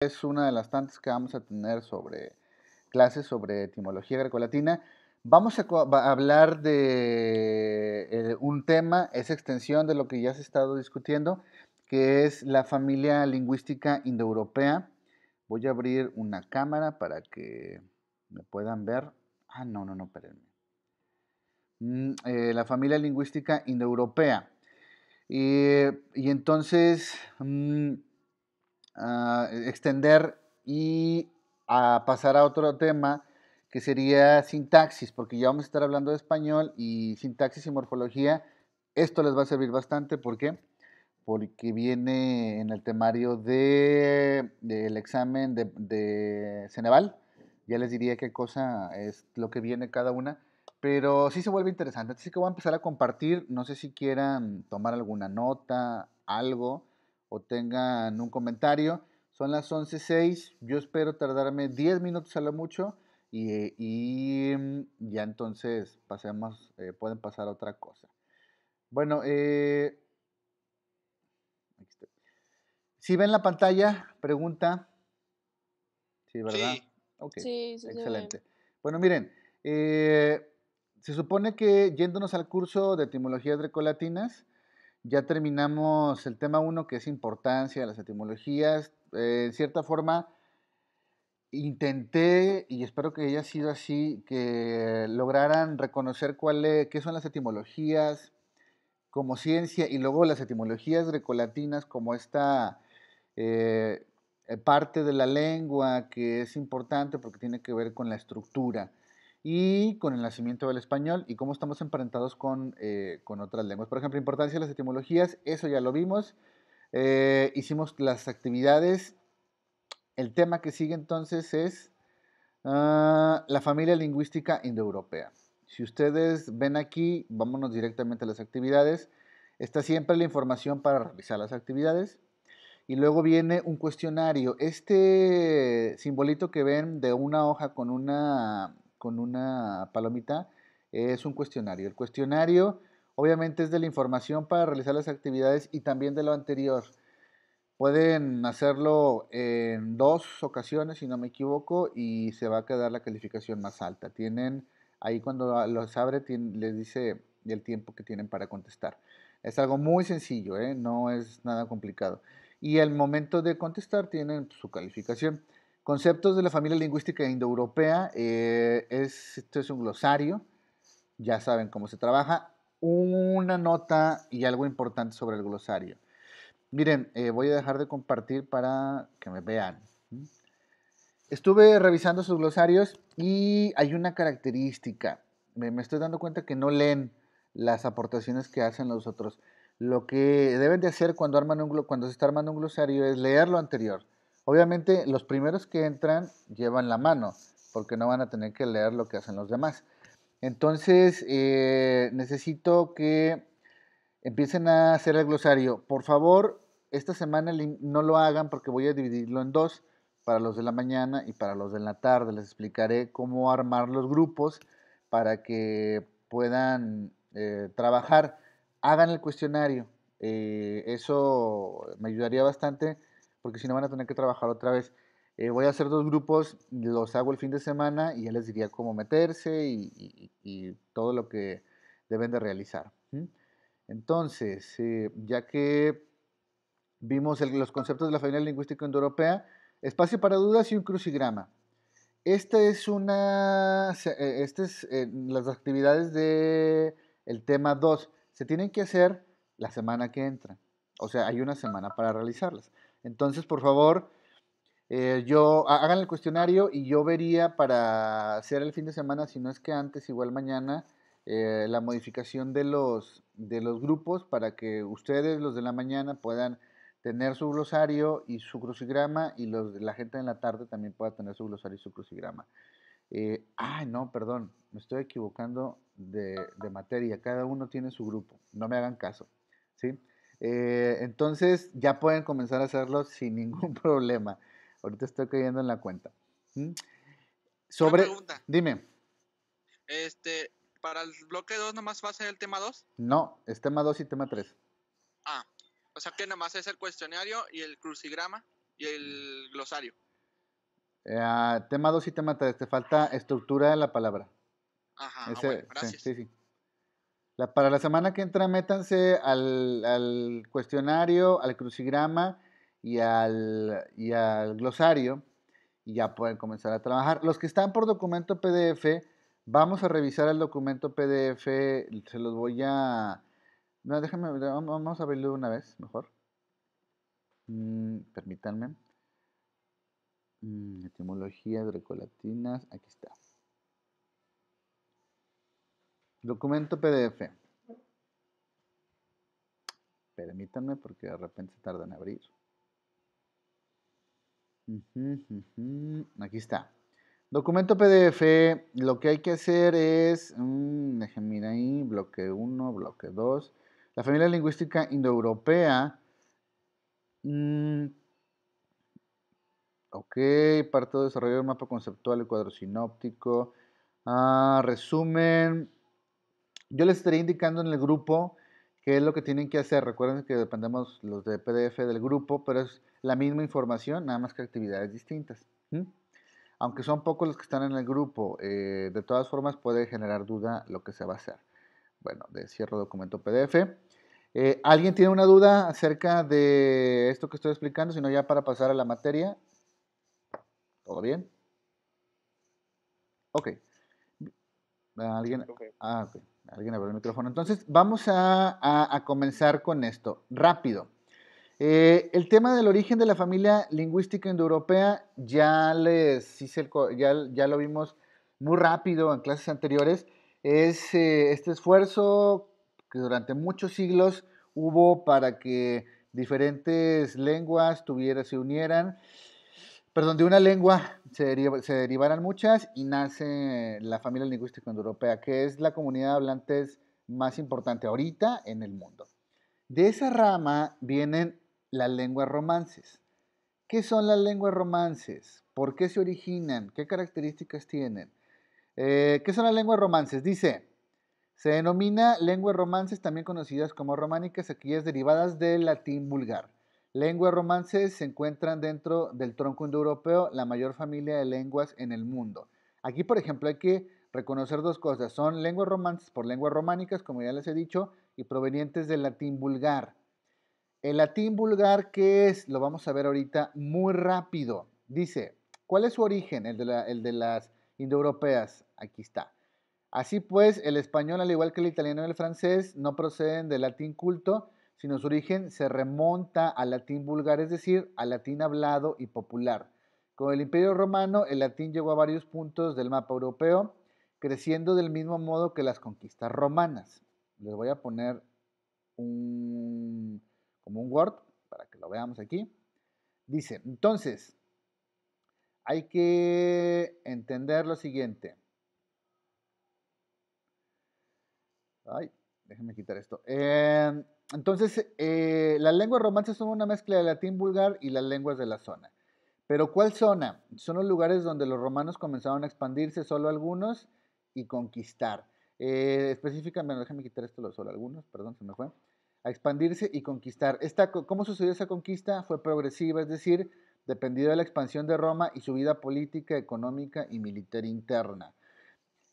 Es una de las tantas que vamos a tener sobre clases sobre etimología grecolatina. Vamos a hablar de un tema, es extensión de lo que ya se ha estado discutiendo, que es la familia lingüística indoeuropea. Voy a abrir una cámara para que me puedan ver. No, espérenme. La familia lingüística indoeuropea. Y entonces, extender y a pasar a otro tema que sería sintaxis, porque ya vamos a estar hablando de español y sintaxis y morfología. Esto les va a servir bastante, ¿por qué? Porque viene en el temario del examen de Ceneval. Ya les diría qué cosa es lo que viene cada una, pero sí se vuelve interesante. Así que voy a empezar a compartir. No sé si quieran tomar alguna nota, algo, o tengan un comentario. Son las 11:06. Yo espero tardarme 10 minutos a lo mucho y ya entonces pasemos, pueden pasar a otra cosa. Bueno, si ven la pantalla, pregunta. Sí, ¿verdad? Sí, Ok, Sí, sí se ve. excelente. Bueno, miren, se supone que yéndonos al curso de etimologías grecolatinas, ya terminamos el tema uno, que es importancia de las etimologías. En cierta forma, intenté, y espero que haya sido así, que lograran reconocer qué son las etimologías como ciencia y luego las etimologías grecolatinas como esta eh, parte de la lengua que es importante porque tiene que ver con la estructura y con el nacimiento del español y cómo estamos emparentados con otras lenguas. Por ejemplo, importancia de las etimologías, eso ya lo vimos. Hicimos las actividades. El tema que sigue entonces es la familia lingüística indoeuropea. Si ustedes ven aquí, vámonos directamente a las actividades. Está siempre la información para realizar las actividades. Y luego viene un cuestionario. Este simbolito que ven de una hoja con una palomita es un cuestionario. El cuestionario obviamente es de la información para realizar las actividades y también de lo anterior. Pueden hacerlo en 2 ocasiones, si no me equivoco, y se va a quedar la calificación más alta. Tienen, ahí cuando los abre, les dice el tiempo que tienen para contestar. Es algo muy sencillo, ¿eh? No es nada complicado. Y al momento de contestar tienen su calificación. Conceptos de la familia lingüística indoeuropea, esto es un glosario, ya saben cómo se trabaja. Una nota y algo importante sobre el glosario. Miren, voy a dejar de compartir para que me vean. Estuve revisando sus glosarios y hay una característica. Me estoy dando cuenta que no leen las aportaciones que hacen los otros. Lo que deben de hacer cuando se está armando un glosario es leer lo anterior. Obviamente los primeros que entran llevan la mano, porque no van a tener que leer lo que hacen los demás. Entonces, necesito que empiecen a hacer el glosario. Por favor, esta semana no lo hagan porque voy a dividirlo en dos, para los de la mañana y para los de la tarde. Les explicaré cómo armar los grupos para que puedan trabajar. Hagan el cuestionario. Eso me ayudaría bastante porque si no van a tener que trabajar otra vez. Voy a hacer 2 grupos, los hago el fin de semana y ya les diría cómo meterse y todo lo que deben de realizar. Entonces, ya que vimos los conceptos de la familia lingüística indoeuropea, espacio para dudas y un crucigrama. Esta es las actividades del tema 2. Se tienen que hacer la semana que entra. O sea, hay una semana para realizarlas. Entonces, por favor, hagan el cuestionario y yo vería para hacer el fin de semana, si no es que antes, igual mañana, la modificación de los grupos para que ustedes, los de la mañana, puedan tener su glosario y su crucigrama y los de la gente en la tarde también pueda tener su glosario y su crucigrama. No, perdón, me estoy equivocando de materia. Cada uno tiene su grupo, no me hagan caso, ¿sí? Entonces ya pueden comenzar a hacerlo sin ningún problema. Ahorita estoy cayendo en la cuenta. ¿Mm? una pregunta. Dime, Este, para el bloque 2 nomás va a ser el tema 2. no, es tema 2 y tema 3. Ah, o sea que nomás es el cuestionario y el crucigrama. y el glosario. Tema 2 y tema 3, te falta estructura de la palabra. Ajá, bueno, gracias. Sí. Para la semana que entra, métanse al cuestionario, al crucigrama y al glosario y ya pueden comenzar a trabajar. Los que están por documento PDF, vamos a revisar el documento PDF, se los voy a... No, déjame, vamos a verlo una vez, mejor. Permítanme. Etimología grecolatinas, aquí está. Documento PDF. Permítanme porque de repente se tarda en abrir. Aquí está. Documento PDF, lo que hay que hacer es, déjenme ir ahí, bloque 1, bloque 2. La familia lingüística indoeuropea. Ok, parte de desarrollar un mapa conceptual y cuadro sinóptico. Resumen. Yo les estaré indicando en el grupo qué es lo que tienen que hacer. Recuerden que dependemos los de PDF del grupo, pero es la misma información, nada más que actividades distintas. Aunque son pocos los que están en el grupo, de todas formas puede generar duda lo que se va a hacer. Bueno, cierro documento PDF. ¿Alguien tiene una duda acerca de esto que estoy explicando? Si no, ya para pasar a la materia. ¿Todo bien? Ok. ¿Alguien? Ok. Alguien abrió el micrófono. Entonces, vamos a comenzar con esto. Rápido. El tema del origen de la familia lingüística indoeuropea ya ya lo vimos muy rápido en clases anteriores. Es este esfuerzo que durante muchos siglos hubo para que diferentes lenguas se unieran. Perdón, de una lengua se derivaran muchas y nace la familia lingüística indoeuropea, que es la comunidad de hablantes más importante ahorita en el mundo. De esa rama vienen las lenguas romances. ¿Qué son las lenguas romances? ¿Por qué se originan? ¿Qué características tienen? ¿Qué son las lenguas romances? Dice, se denomina lenguas romances, también conocidas como románicas, aquellas derivadas del latín vulgar. Lenguas romances se encuentran dentro del tronco indoeuropeo, la mayor familia de lenguas en el mundo. Aquí, por ejemplo, hay que reconocer dos cosas. Son lenguas romances por lenguas románicas, como ya les he dicho, y provenientes del latín vulgar. El latín vulgar, ¿qué es? Lo vamos a ver ahorita muy rápido. Dice, ¿cuál es su origen? El de las indoeuropeas. Aquí está. Así pues, el español, al igual que el italiano y el francés, no proceden del latín culto, sino su origen se remonta al latín vulgar, es decir, al latín hablado y popular. Con el Imperio Romano, el latín llegó a varios puntos del mapa europeo, creciendo del mismo modo que las conquistas romanas. Les voy a poner como un Word para que lo veamos aquí. Dice, entonces, hay que entender lo siguiente. Ay, déjenme quitar esto. Entonces, las lenguas romances son una mezcla de latín vulgar y las lenguas de la zona. ¿Pero cuál zona? Son los lugares donde los romanos comenzaron a expandirse, solo algunos, y conquistar. Específicamente, déjenme quitar esto, solo algunos, perdón, se me fue. A expandirse y conquistar. ¿Cómo sucedió esa conquista? Fue progresiva, es decir, dependió de la expansión de Roma y su vida política, económica y militar interna.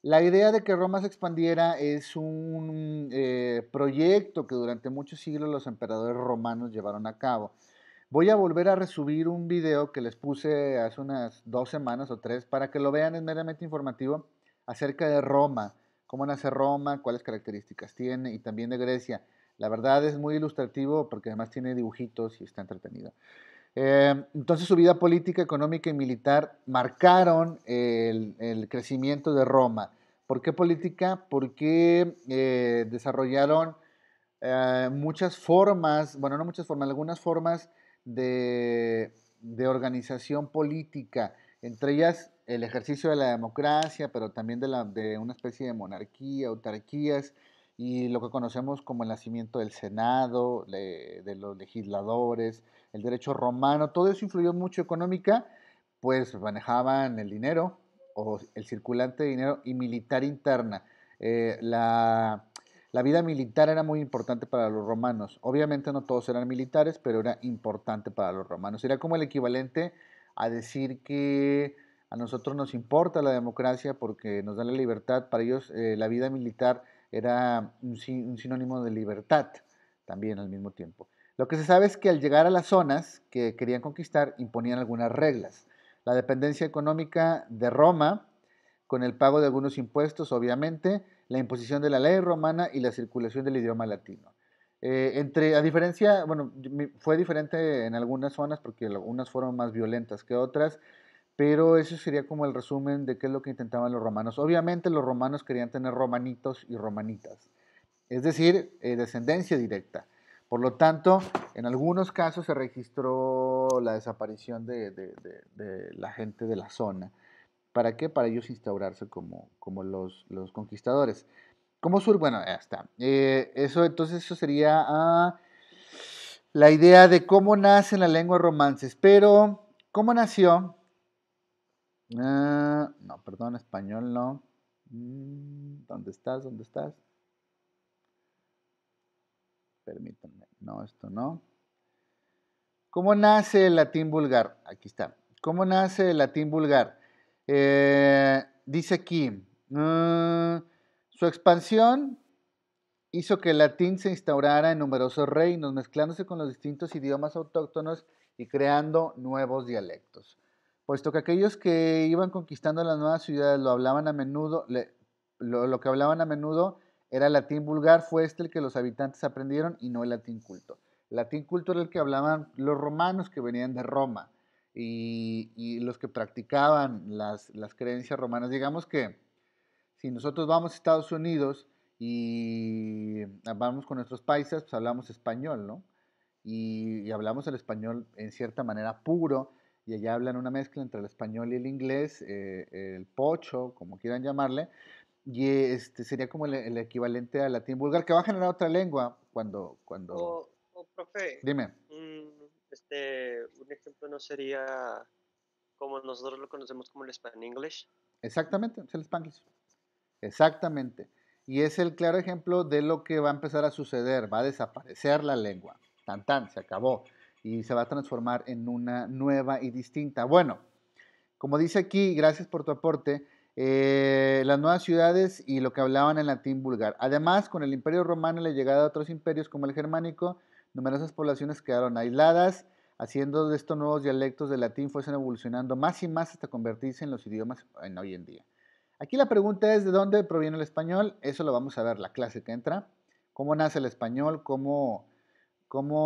La idea de que Roma se expandiera es un proyecto que durante muchos siglos los emperadores romanos llevaron a cabo. Voy a volver a resubir un video que les puse hace unas 2 semanas o 3 para que lo vean, es meramente informativo, acerca de Roma, cómo nace Roma, cuáles características tiene y también de Grecia. La verdad es muy ilustrativo porque además tiene dibujitos y está entretenido. Entonces su vida política, económica y militar marcaron el crecimiento de Roma. ¿Por qué política? Porque desarrollaron muchas formas, bueno, no muchas formas, algunas formas de organización política, entre ellas el ejercicio de la democracia, pero también de una especie de monarquía, autarquías, y lo que conocemos como el nacimiento del Senado, de los legisladores, el derecho romano, todo eso influyó mucho económica, pues manejaban el dinero o el circulante de dinero y militar interna. La la vida militar era muy importante para los romanos. Obviamente no todos eran militares, pero era importante para los romanos. Sería como el equivalente a decir que a nosotros nos importa la democracia porque nos da la libertad. Para ellos la vida militar era un sinónimo de libertad también al mismo tiempo. Lo que se sabe es que al llegar a las zonas que querían conquistar imponían algunas reglas. La dependencia económica de Roma, con el pago de algunos impuestos, obviamente, la imposición de la ley romana y la circulación del idioma latino. A diferencia, bueno, fue diferente en algunas zonas porque algunas fueron más violentas que otras, pero eso sería como el resumen de qué es lo que intentaban los romanos. Obviamente los romanos querían tener romanitos y romanitas, es decir, descendencia directa. Por lo tanto, en algunos casos se registró la desaparición de la gente de la zona. ¿Para qué? Para ellos instaurarse como los conquistadores. ¿Cómo surge? Bueno, ya está. Entonces eso sería la idea de cómo nacen las lenguas romances. Pero, ¿cómo nació? No, perdón, español no. ¿Dónde estás? ¿Dónde estás? Permítanme. No, esto no. ¿Cómo nace el latín vulgar? Aquí está. ¿Cómo nace el latín vulgar? Dice aquí, su expansión hizo que el latín se instaurara en numerosos reinos, mezclándose con los distintos idiomas autóctonos y creando nuevos dialectos. Puesto que aquellos que iban conquistando las nuevas ciudades lo hablaban a menudo, lo que hablaban a menudo era latín vulgar, fue el que los habitantes aprendieron y no el latín culto. El latín culto era el que hablaban los romanos que venían de Roma y los que practicaban las creencias romanas. Digamos que si nosotros vamos a Estados Unidos y vamos con nuestros paisas, pues hablamos español, ¿no? Y hablamos el español en cierta manera puro, y allá hablan una mezcla entre el español y el inglés, el pocho, como quieran llamarle, y sería como el equivalente al latín vulgar, que va a generar otra lengua cuando... Profe, Dime. un ejemplo no sería como nosotros lo conocemos como el Span English. Exactamente, es el Spanglish. Exactamente. Y es el claro ejemplo de lo que va a empezar a suceder. Va a desaparecer la lengua. Tan tan, se acabó. Y se va a transformar en una nueva y distinta. Bueno, como dice aquí, gracias por tu aporte, las nuevas ciudades y lo que hablaban en latín vulgar. Además, con el Imperio Romano y la llegada de otros imperios como el germánico, numerosas poblaciones quedaron aisladas, haciendo de estos nuevos dialectos del latín fuesen evolucionando más y más hasta convertirse en los idiomas en hoy en día. Aquí la pregunta es de dónde proviene el español. Eso lo vamos a ver la clase que entra. ¿Cómo nace el español? ¿Cómo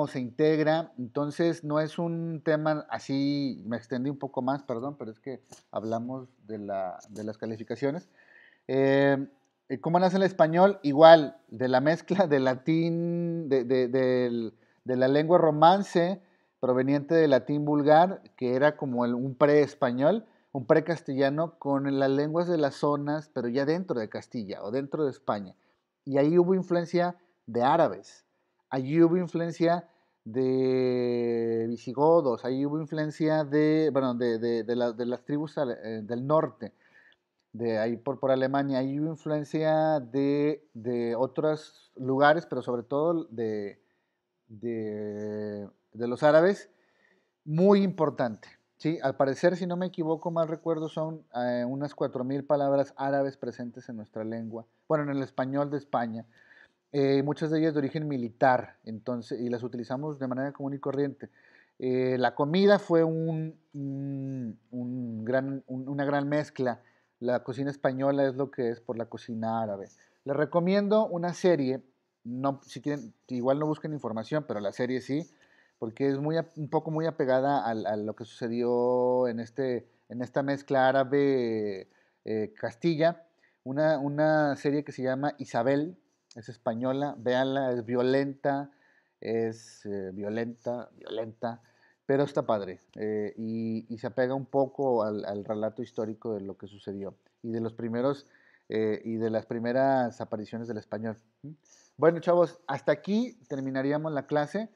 se integra? Entonces no es un tema así, me extendí un poco más, perdón, pero es que hablamos de las calificaciones. ¿Cómo nace el español? Igual, de la mezcla del latín, de la lengua romance proveniente del latín vulgar, que era como un pre-español, un pre-castellano, con las lenguas de las zonas, pero ya dentro de Castilla o dentro de España. Y ahí hubo influencia de árabes, allí hubo influencia de visigodos, ahí hubo influencia bueno, de las tribus del norte, de ahí por Alemania, ahí hubo influencia de otros lugares, pero sobre todo de los árabes, muy importante. ¿Sí? Al parecer, si no me equivoco, mal recuerdo, son unas 4.000 palabras árabes presentes en nuestra lengua, bueno, en el español de España, muchas de ellas de origen militar, entonces, y las utilizamos de manera común y corriente. La comida fue una gran mezcla. La cocina española es lo que es por la cocina árabe. Les recomiendo una serie, no, si quieren, igual no busquen información, pero la serie sí, porque es un poco muy apegada a lo que sucedió en esta mezcla árabe-Castilla. Una serie que se llama Isabel, es española, véanla, es violenta, pero está padre y se apega un poco al relato histórico de lo que sucedió y de los primeros y de las primeras apariciones del español. Bueno, chavos, hasta aquí terminaríamos la clase.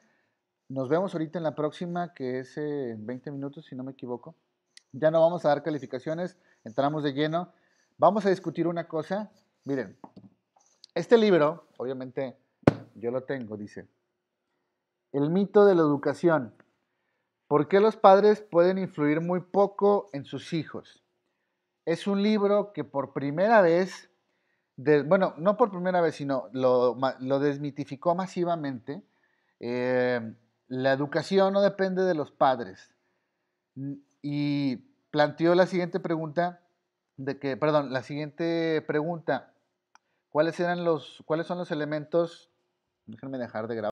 Nos vemos ahorita en la próxima, que es en 20 minutos, si no me equivoco. Ya no vamos a dar calificaciones, entramos de lleno. Vamos a discutir una cosa. Miren, Este libro, obviamente, yo lo tengo, dice, El mito de la educación. ¿Por qué los padres pueden influir muy poco en sus hijos? Es un libro que por primera vez, bueno, no por primera vez, sino lo desmitificó masivamente. La educación no depende de los padres. Y planteó la siguiente pregunta, la siguiente pregunta, ¿cuáles son los elementos? Déjenme dejar de grabar.